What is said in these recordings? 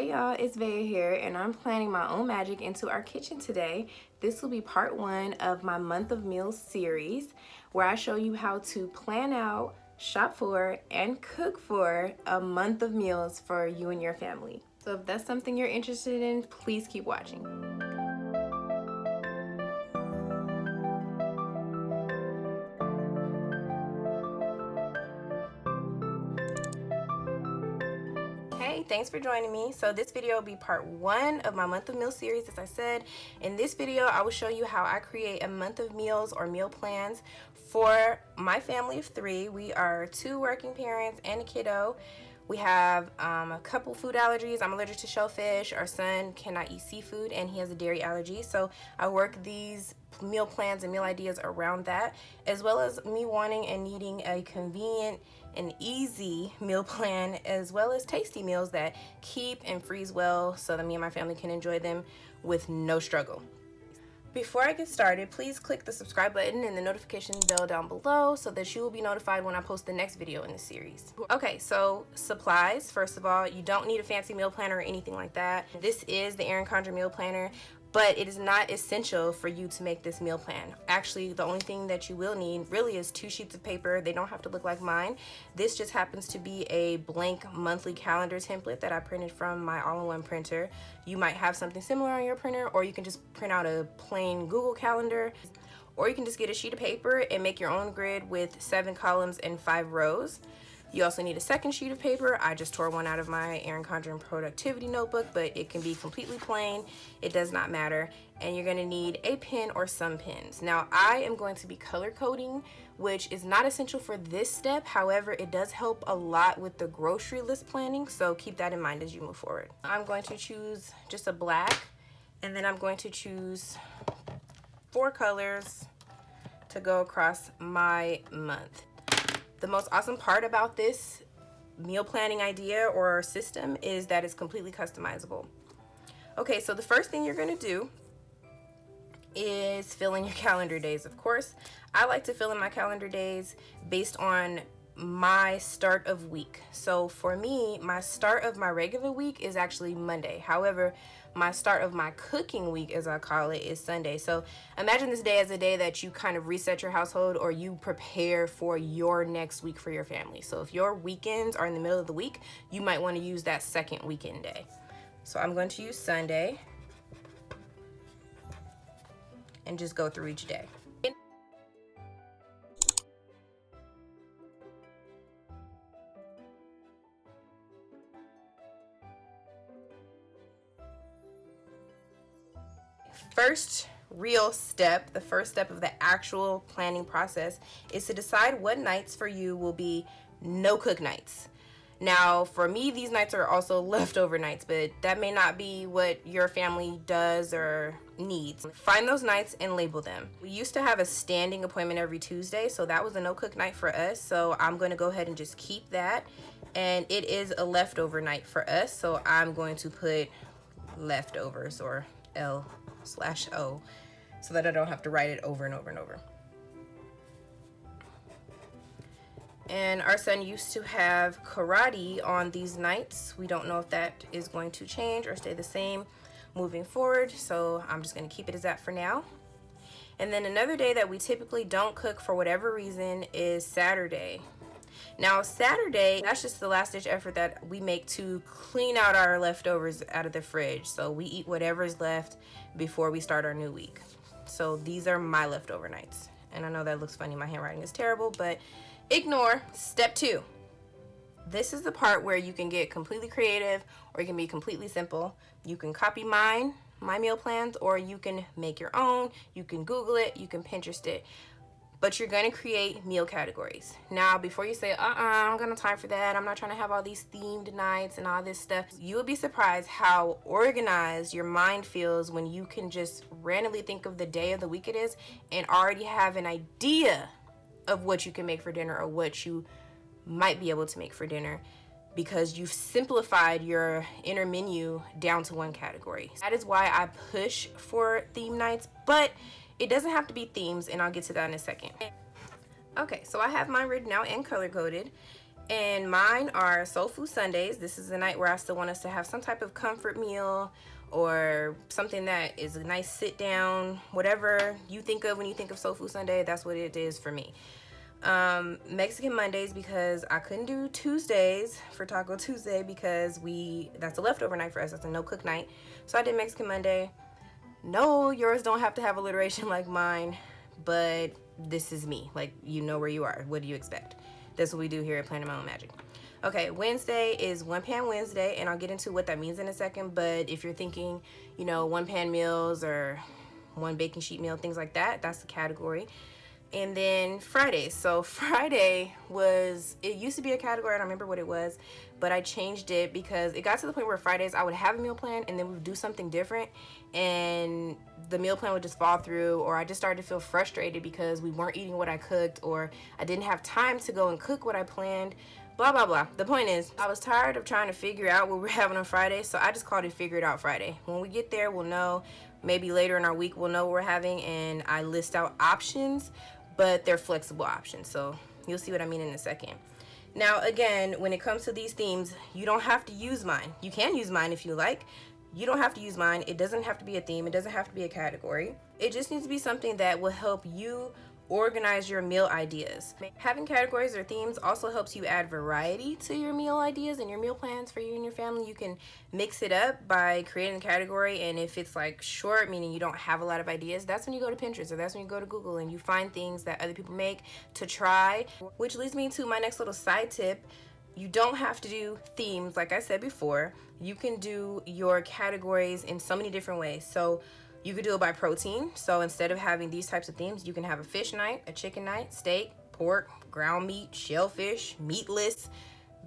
Hey y'all, it's Vea here, and I'm planning my own magic into our kitchen today. This will be part 1 of my month of meals series, where I show you how to plan out, shop for, and cook for a month of meals for you and your family. So if that's something you're interested in, please keep watching. Hey, thanks for joining me. So this video will be part 1 of my month of meal series, as I said. In this video, I will show you how I create a month of meals or meal plans for my family of 3. We are 2 working parents and a kiddo. We have a couple food allergies. I'm allergic to shellfish. Our son cannot eat seafood and he has a dairy allergy. So I work these meal plans and meal ideas around that, as well as me wanting and needing a convenient and easy meal plan, as well as tasty meals that keep and freeze well so that me and my family can enjoy them with no struggle. Before I get started, please click the subscribe button and the notification bell down below so that you will be notified when I post the next video in the series. Okay, so supplies. First of all, you don't need a fancy meal planner or anything like that. This is the Erin Condren meal planner, but it is not essential for you to make this meal plan. Actually, the only thing that you will need really is 2 sheets of paper. They don't have to look like mine. This just happens to be a blank monthly calendar template that I printed from my all-in-one printer. You might have something similar on your printer, or you can just print out a plain Google calendar, or you can just get a sheet of paper and make your own grid with 7 columns and 5 rows. You also need a second sheet of paper. I just tore one out of my Erin Condren productivity notebook, but it can be completely plain. It does not matter. And you're gonna need a pen or some pens. Now, I am going to be color coding, which is not essential for this step. However, it does help a lot with the grocery list planning, so keep that in mind as you move forward. I'm going to choose just a black, and then I'm going to choose 4 colors to go across my month. The most awesome part about this meal planning idea or system is that it's completely customizable. Okay, so the first thing you're gonna do is fill in your calendar days. Of course, I like to fill in my calendar days based on my start of week. So for me, my start of my regular week is actually Monday. However, my start of my cooking week, as I call it, is Sunday. So imagine this day as a day that you kind of reset your household, or you prepare for your next week for your family. So if your weekends are in the middle of the week, you might want to use that second weekend day. So I'm going to use Sunday and just go through each day. First real step, the first step of the actual planning process, is to decide what nights for you will be no cook nights. Now, for me, these nights are also leftover nights, but that may not be what your family does or needs. Find those nights and label them. We used to have a standing appointment every Tuesday, so that was a no cook night for us. So I'm going to go ahead and just keep that. And it is a leftover night for us, so I'm going to put leftovers, or L/O, so that I don't have to write it over and over and over. And our son used to have karate on these nights. We don't know if that is going to change or stay the same moving forward, so I'm just going to keep it as that for now. And then another day that we typically don't cook for whatever reason is Saturday. Now, Saturday, that's just the last-ditch effort that we make to clean out our leftovers out of the fridge. So we eat whatever's left before we start our new week. So these are my leftover nights. And I know that looks funny. My handwriting is terrible, but ignore. Step 2. This is the part where you can get completely creative, or you can be completely simple. You can copy my meal plans, or you can make your own. You can Google it. You can Pinterest it. But you're going to create meal categories. Now, before you say, I don't got no time for that, I'm not trying to have all these themed nights and all this stuff, you will be surprised how organized your mind feels when you can just randomly think of the day of the week it is and already have an idea of what you can make for dinner, or what you might be able to make for dinner, because you've simplified your inner menu down to one category. That is why I push for theme nights, but it doesn't have to be themes, and I'll get to that in a second. Okay, so I have mine written out and color coded, And mine are soul food Sundays. This is the night where I still want us to have some type of comfort meal or something that is a nice sit down, whatever you think of when you think of soul food Sunday, that's what it is for me. Mexican Mondays, because I couldn't do Tuesdays for Taco Tuesday because that's a leftover night for us. That's a no cook night. So I did Mexican Monday. No, yours don't have to have alliteration like mine, but this is me. Like, you know where you are. What do you expect? That's what we do here at Planet My Own Magic. Okay, Wednesday is one pan Wednesday, and I'll get into what that means in a second. But if you're thinking, you know, one pan meals or one baking sheet meal, things like that, that's the category. And then Fridays. So Friday it used to be a category, I don't remember what it was, but I changed it because it got to the point where Fridays I would have a meal plan and then we would do something different and the meal plan would just fall through, or I just started to feel frustrated because we weren't eating what I cooked, or I didn't have time to go and cook what I planned, blah blah blah. The point is, I was tired of trying to figure out what we're having on Friday, so I just called it Figure It Out Friday. When we get there, we'll know. Maybe later in our week we'll know what we're having, and I list out options, but they're flexible options, so you'll see what I mean in a second. Now again, when it comes to these themes, you don't have to use mine. You can use mine if you like. You don't have to use mine. It doesn't have to be a theme. It doesn't have to be a category. It just needs to be something that will help you organize your meal ideas. Having categories or themes also helps you add variety to your meal ideas and your meal plans for you and your family. You can mix it up by creating a category, and if it's like short, meaning you don't have a lot of ideas, that's when you go to Pinterest or that's when you go to Google and you find things that other people make to try. Which leads me to my next little side tip. You don't have to do themes, like I said before. You can do your categories in so many different ways. So you could do it by protein. So instead of having these types of themes, you can have a fish night, a chicken night, steak, pork, ground meat, shellfish, meatless,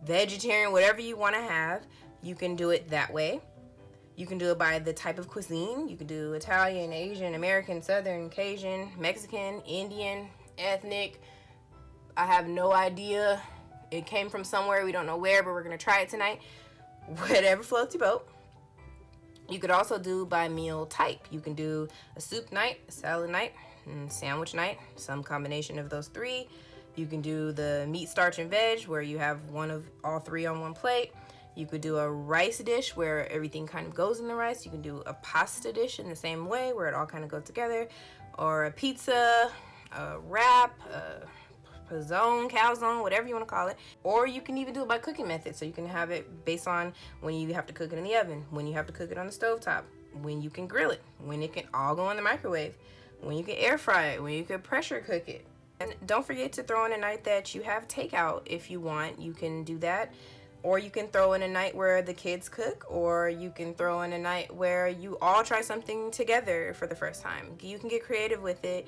vegetarian, whatever you want to have. You can do it that way. You can do it by the type of cuisine. You can do Italian, Asian, American, Southern, Cajun, Mexican, Indian, ethnic. I have no idea. It came from somewhere, we don't know where, but we're going to try it tonight. Whatever floats your boat. You could also do by meal type. You can do a soup night, a salad night, and sandwich night, some combination of those three. You can do the meat, starch, and veg, where you have one of all three on one plate. You could do a rice dish where everything kind of goes in the rice. You can do a pasta dish in the same way where it all kind of goes together. Or a pizza, a wrap, a calzone, whatever you want to call it. Or you can even do it by cooking method. So you can have it based on when you have to cook it in the oven, when you have to cook it on the stovetop, when you can grill it, when it can all go in the microwave, when you can air fry it, when you can pressure cook it. And don't forget to throw in a night that you have takeout if you want. You can do that. Or you can throw in a night where the kids cook, or you can throw in a night where you all try something together for the first time. You can get creative with it,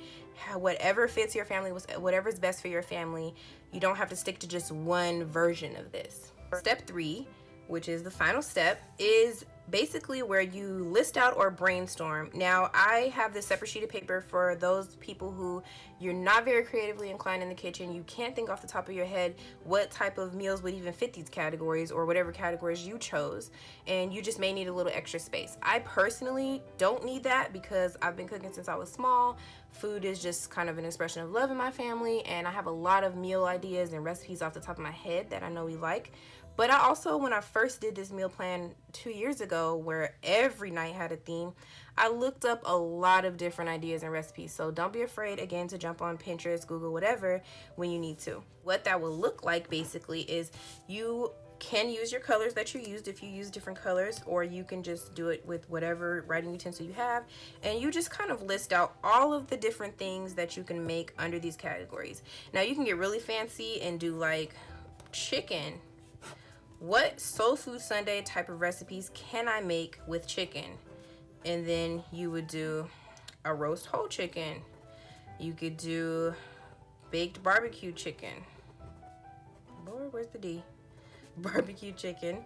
whatever fits your family, whatever's best for your family. You don't have to stick to just one version of this. Step 3, which is the final step, is basically where you list out or brainstorm. Now, I have this separate sheet of paper for those people who you're not very creatively inclined in the kitchen. You can't think off the top of your head what type of meals would even fit these categories or whatever categories you chose, and you just may need a little extra space. I personally don't need that because I've been cooking since I was small. Food is just kind of an expression of love in my family, and I have a lot of meal ideas and recipes off the top of my head that I know we like. But I also, when I first did this meal plan 2 years ago, where every night had a theme, I looked up a lot of different ideas and recipes. So don't be afraid, again, to jump on Pinterest, Google, whatever, when you need to. What that will look like, basically, is you can use your colors that you used if you use different colors, or you can just do it with whatever writing utensil you have, and you just kind of list out all of the different things that you can make under these categories. Now, you can get really fancy and do like chicken. What soul food Sunday type of recipes can I make with chicken? And then you would do a roast whole chicken. You could do baked barbecue chicken. Lord, where's the D? Barbecue chicken.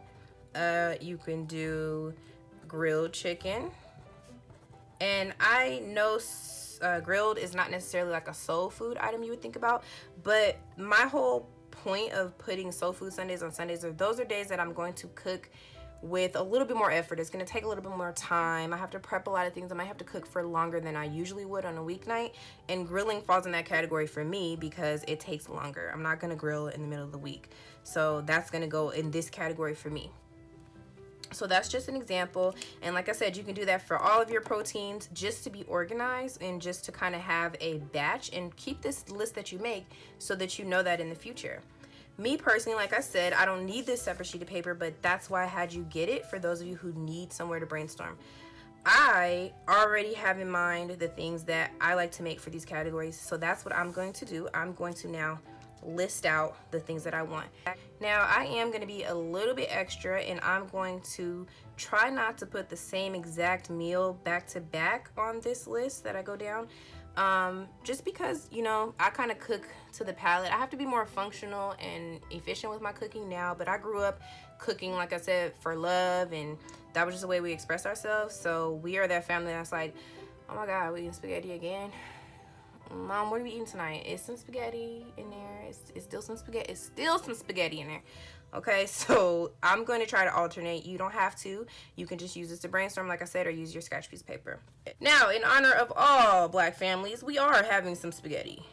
You can do grilled chicken. And I know grilled is not necessarily like a soul food item you would think about, but my whole point of putting soul food Sundays on Sundays, or those are days that I'm going to cook with a little bit more effort. It's going to take a little bit more time. I have to prep a lot of things. I might have to cook for longer than I usually would on a weeknight, and grilling falls in that category for me because it takes longer. I'm not going to grill in the middle of the week, so that's going to go in this category for me. So that's just an example, and like I said, you can do that for all of your proteins just to be organized and just to kind of have a batch and keep this list that you make so that you know that in the future. Me personally, like I said, I don't need this separate sheet of paper, but that's why I had you get it for those of you who need somewhere to brainstorm. I already have in mind the things that I like to make for these categories, so that's what I'm going to do. I'm going to now list out the things that I want. Now, I am going to be a little bit extra, and I'm going to try not to put the same exact meal back to back on this list that I go down. Just because, you know, I kind of cook to the palate. I have to be more functional and efficient with my cooking now, but I grew up cooking, like I said, for love, and that was just the way we express ourselves. So we are that family that's like, oh my God, we eating spaghetti again? Mom, what are we eating tonight? Is some spaghetti in there? It's still some spaghetti. It's still some spaghetti in there. Okay, so I'm going to try to alternate. You don't have to. You can just use this to brainstorm, like I said, or use your scratch piece of paper. Now, in honor of all Black families, we are having some spaghetti.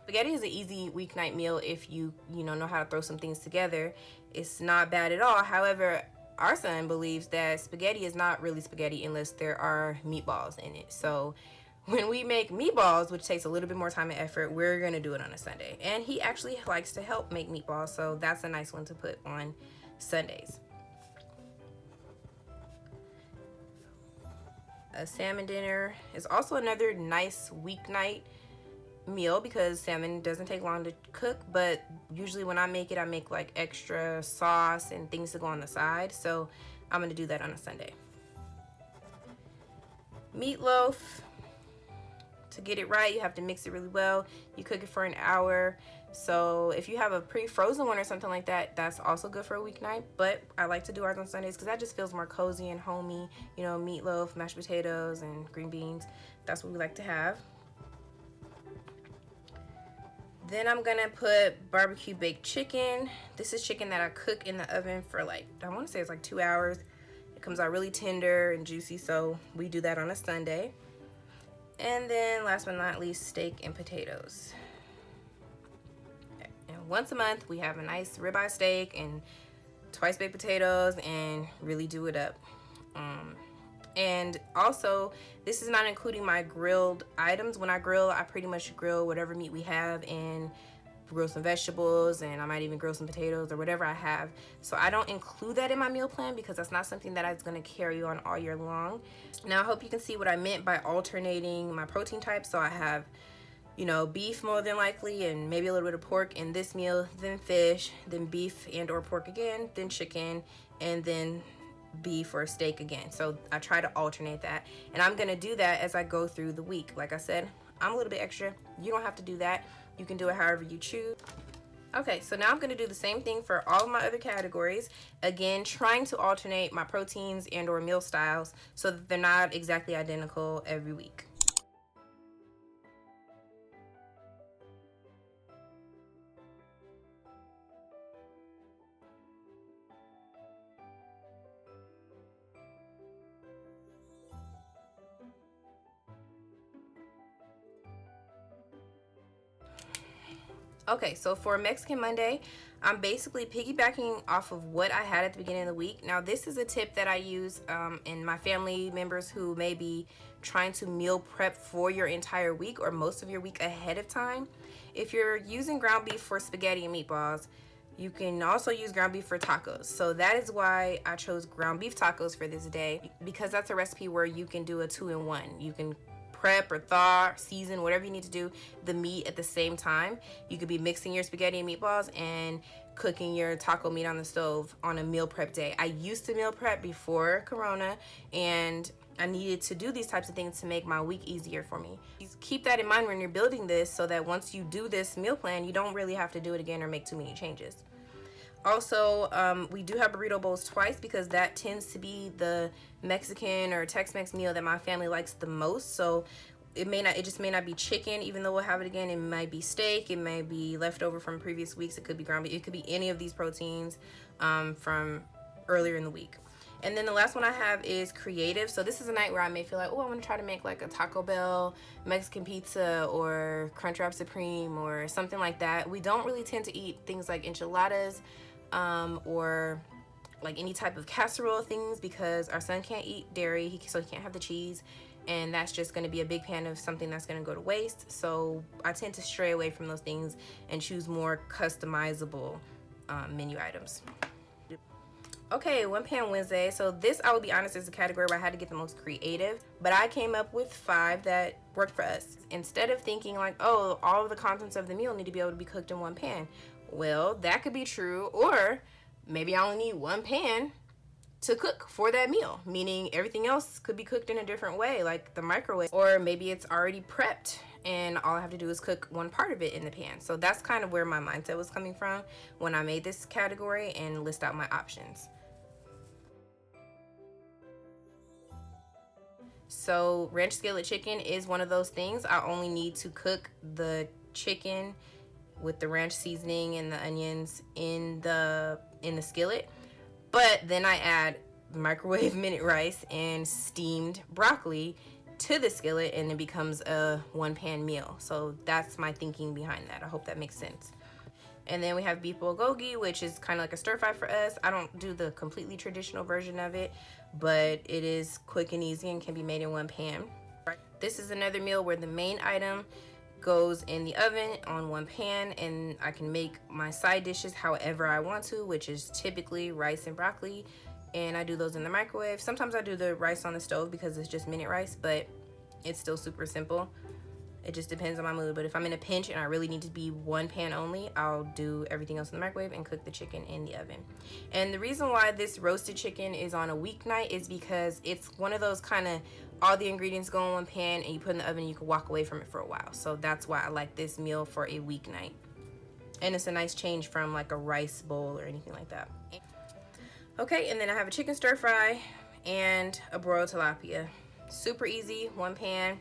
Spaghetti is an easy weeknight meal if you know how to throw some things together. It's not bad at all. However, our son believes that spaghetti is not really spaghetti unless there are meatballs in it. So when we make meatballs, which takes a little bit more time and effort, we're going to do it on a Sunday. And he actually likes to help make meatballs, so that's a nice one to put on Sundays. A salmon dinner is also another nice weeknight meal because salmon doesn't take long to cook, but usually when I make it, I make like extra sauce and things to go on the side, so I'm going to do that on a Sunday. Meatloaf. To get it right, you have to mix it really well. You cook it for an hour. So if you have a pre-frozen one or something like that, that's also good for a weeknight. But I like to do ours on Sundays because that just feels more cozy and homey. You know, meatloaf, mashed potatoes, and green beans. That's what we like to have. Then I'm gonna put barbecue baked chicken. This is chicken that I cook in the oven for like, I want to say it's like 2 hours. It comes out really tender and juicy, so we do that on a Sunday. And then last but not least, steak and potatoes. And once a month, we have a nice ribeye steak and twice baked potatoes and really do it up. And also, this is not including my grilled items. When I grill, I pretty much grill whatever meat we have and grill some vegetables, and I might even grill some potatoes or whatever I have. So I don't include that in my meal plan because that's not something that is going to carry on all year long. Now I hope you can see what I meant by alternating my protein types. So I have, you know, beef more than likely and maybe a little bit of pork in this meal, then fish, then beef and or pork again, then chicken, and then beef or steak again. So I try to alternate that, and I'm going to do that as I go through the week. Like I said, I'm a little bit extra. You don't have to do that. You can do it however you choose. Okay, so now I'm going to do the same thing for all of my other categories. Again, trying to alternate my proteins and or meal styles so that they're not exactly identical every week. Okay, so for Mexican Monday, I'm basically piggybacking off of what I had at the beginning of the week. Now, this is a tip that I use in my family members who may be trying to meal prep for your entire week or most of your week ahead of time. If you're using ground beef for spaghetti and meatballs, you can also use ground beef for tacos. So that is why I chose ground beef tacos for this day, because that's a recipe where you can do a 2-in-1. You can prep or thaw, season, whatever you need to do the meat at the same time. You could be mixing your spaghetti and meatballs and cooking your taco meat on the stove on a meal prep day. I used to meal prep before Corona, and I needed to do these types of things to make my week easier for me. Keep that in mind when you're building this so that once you do this meal plan, you don't really have to do it again or make too many changes. Also, we do have burrito bowls twice because that tends to be the Mexican or Tex-Mex meal that my family likes the most. So it just may not be chicken, even though we'll have it again. It might be steak. It may be leftover from previous weeks. It could be ground beef. It could be any of these proteins from earlier in the week. And then the last one I have is creative. So this is a night where I may feel like, oh, I want to try to make like a Taco Bell Mexican pizza or Crunchwrap Supreme or something like that. We don't really tend to eat things like enchiladas or like any type of casserole things because our son can't eat dairy, so he can't have the cheese, and that's just going to be a big pan of something that's going to go to waste. So I tend to stray away from those things and choose more customizable menu items. Okay, One Pan Wednesday. So this, I will be honest, is a category where I had to get the most creative, but I came up with 5 that worked for us. Instead of thinking like, oh, all of the contents of the meal need to be able to be cooked in one pan. Well, that could be true, or maybe I only need one pan to cook for that meal, meaning everything else could be cooked in a different way, like the microwave, or maybe it's already prepped and all I have to do is cook one part of it in the pan. So that's kind of where my mindset was coming from when I made this category and list out my options. So ranch skillet chicken is one of those things. I only need to cook the chicken with the ranch seasoning and the onions in the skillet, but then I add microwave minute rice and steamed broccoli to the skillet and it becomes a one pan meal. So that's my thinking behind that. I hope that makes sense. And then we have beef bulgogi, which is kind of like a stir fry for us. I don't do the completely traditional version of it, but it is quick and easy and can be made in one pan. This is another meal where the main item goes in the oven on one pan and I can make my side dishes however I want to, which is typically rice and broccoli, and I do those in the microwave. Sometimes I do the rice on the stove because it's just minute rice, but it's still super simple. It just depends on my mood, but if I'm in a pinch and I really need to be one pan only, I'll do everything else in the microwave and cook the chicken in the oven. And the reason why this roasted chicken is on a weeknight is because it's one of those kind of all the ingredients go in one pan and you put in the oven and you can walk away from it for a while. So that's why I like this meal for a weeknight. And it's a nice change from like a rice bowl or anything like that. Okay, and then I have a chicken stir fry and a broiled tilapia. Super easy, one pan.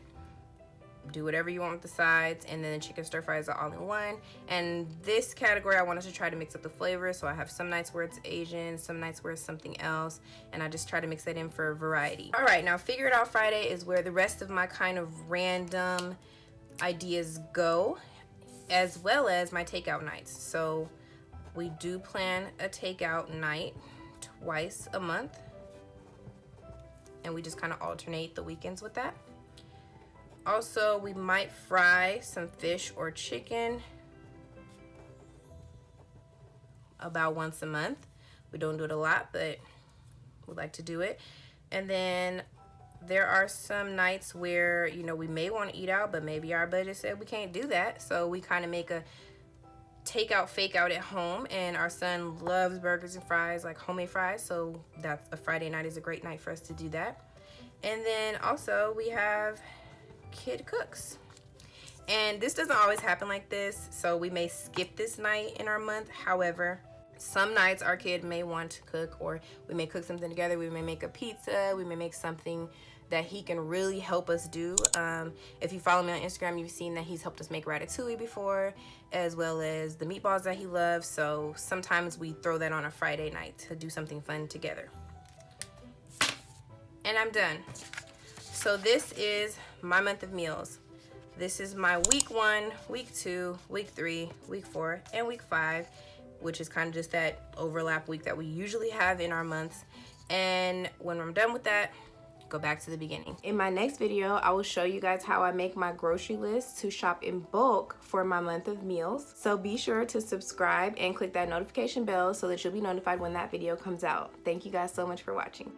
Do whatever you want with the sides, and then the chicken stir fries are all in one. And this category I wanted to try to mix up the flavors, so I have some nights where it's Asian, some nights where it's something else, and I just try to mix that in for variety. All right, now Figure It Out Friday is where the rest of my kind of random ideas go, as well as my takeout nights. So we do plan a takeout night twice a month, and we just kind of alternate the weekends with that. Also, we might fry some fish or chicken about once a month. We don't do it a lot, but we like to do it. And then there are some nights where, you know, we may want to eat out, but maybe our budget said we can't do that. So we kind of make a takeout, fake out at home. And our son loves burgers and fries, like homemade fries. So that's a Friday night is a great night for us to do that. And then also we have kid cooks, and this doesn't always happen like this, so we may skip this night in our month. However, some nights our kid may want to cook, or we may cook something together. We may make a pizza, we may make something that he can really help us do. If you follow me on Instagram, you've seen that he's helped us make ratatouille before, as well as the meatballs that he loves. So sometimes we throw that on a Friday night to do something fun together. And I'm done. So this is my month of meals. This is my week 1, week 2, week 3, week 4, and week 5, which is kind of just that overlap week that we usually have in our months. And when I'm done with that, go back to the beginning. In my next video, I will show you guys how I make my grocery list to shop in bulk for my month of meals. So be sure to subscribe and click that notification bell so that you'll be notified when that video comes out. Thank you guys so much for watching.